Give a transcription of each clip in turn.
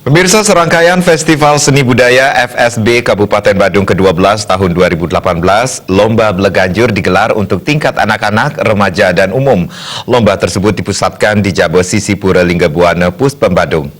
Pemirsa, serangkaian Festival Seni Budaya FSB Kabupaten Badung ke-12 tahun 2018, Lomba Bleganjur digelar untuk tingkat anak-anak, remaja, dan umum. Lomba tersebut dipusatkan di Jabo Sisi Pura Linggabuana, Puspem Badung.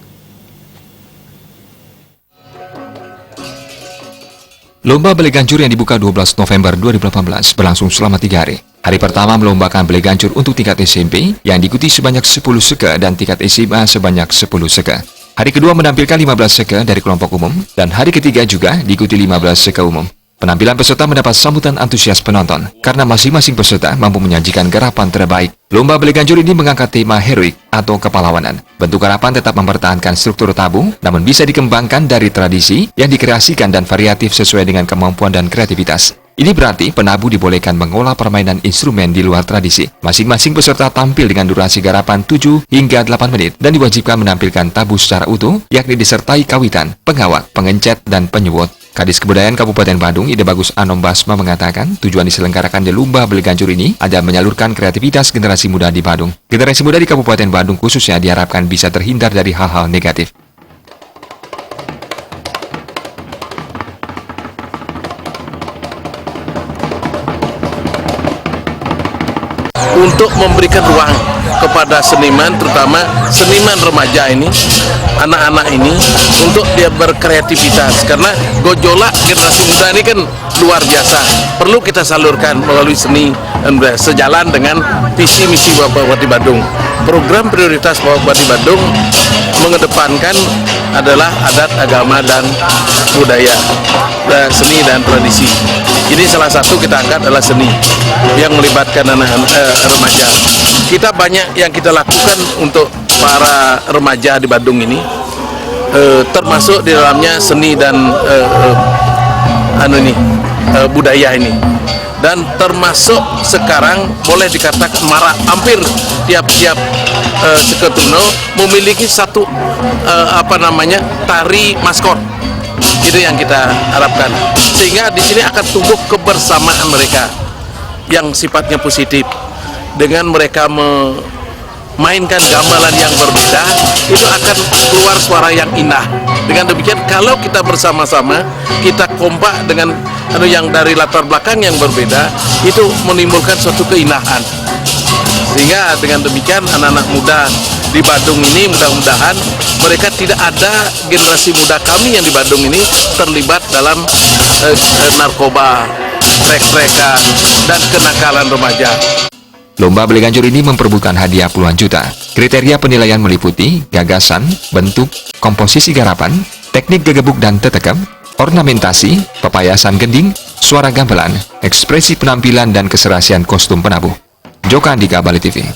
Lomba Bleganjur yang dibuka 12 November 2018 berlangsung selama 3 hari. Hari pertama melombakan Bleganjur untuk tingkat SMP yang diikuti sebanyak 10 seka dan tingkat SMA sebanyak 10 seka. Hari kedua menampilkan 15 seka dari kelompok umum dan hari ketiga juga diikuti 15 seka umum. Penampilan peserta mendapat sambutan antusias penonton karena masing-masing peserta mampu menyajikan garapan terbaik. Lomba Bleganjur ini mengangkat tema heroik atau kepahlawanan. Bentuk garapan tetap mempertahankan struktur tabu, namun bisa dikembangkan dari tradisi yang dikreasikan dan variatif sesuai dengan kemampuan dan kreativitas. Ini berarti penabuh dibolehkan mengolah permainan instrumen di luar tradisi. Masing-masing peserta tampil dengan durasi garapan 7 hingga 8 menit dan diwajibkan menampilkan tabu secara utuh, yakni disertai kawitan, pengawak, pengencet, dan penyuwut. Kadis Kebudayaan Kabupaten Badung, Ide Bagus Anom Basma mengatakan tujuan diselenggarakan di Lomba Bleganjur ini adalah menyalurkan kreativitas generasi muda di Badung. Generasi muda di Kabupaten Badung khususnya diharapkan bisa terhindar dari hal-hal negatif. Untuk memberikan ruang kepada seniman, terutama seniman remaja ini, anak-anak ini, untuk dia berkreativitas. Karena gejolak generasi muda ini kan luar biasa. Perlu kita salurkan melalui seni, sejalan dengan visi misi Bapak Bupati Badung. Program prioritas Bapak Bupati Badung mengedepankan adalah adat, agama, dan budaya, seni dan tradisi. Ini salah satu kita angkat adalah seni yang melibatkan anak-anak remaja. Kita banyak yang kita lakukan untuk para remaja di Badung ini, termasuk di dalamnya seni dan budaya ini. Dan termasuk sekarang boleh dikatakan marak, hampir tiap-tiap Seketuno memiliki satu tari maskot. Itu yang kita harapkan, sehingga di sini akan tumbuh kebersamaan mereka yang sifatnya positif. Dengan mereka memainkan gamelan yang berbeda, itu akan keluar suara yang indah. Dengan demikian, kalau kita bersama-sama, kita kompak dengan yang dari latar belakang yang berbeda, itu menimbulkan suatu keindahan. Sehingga dengan demikian, anak-anak muda di Badung ini mudah-mudahan mereka tidak ada generasi muda kami yang di Badung ini terlibat dalam narkoba, trek-trekan, dan kenakalan remaja. Lomba Bleganjur ini memperebutkan hadiah puluhan juta. Kriteria penilaian meliputi gagasan, bentuk, komposisi garapan, teknik gegebuk dan tetekam, ornamentasi, pepayasan gending, suara gamelan, ekspresi penampilan, dan keserasian kostum penabuh. Joka Andika, Bali TV.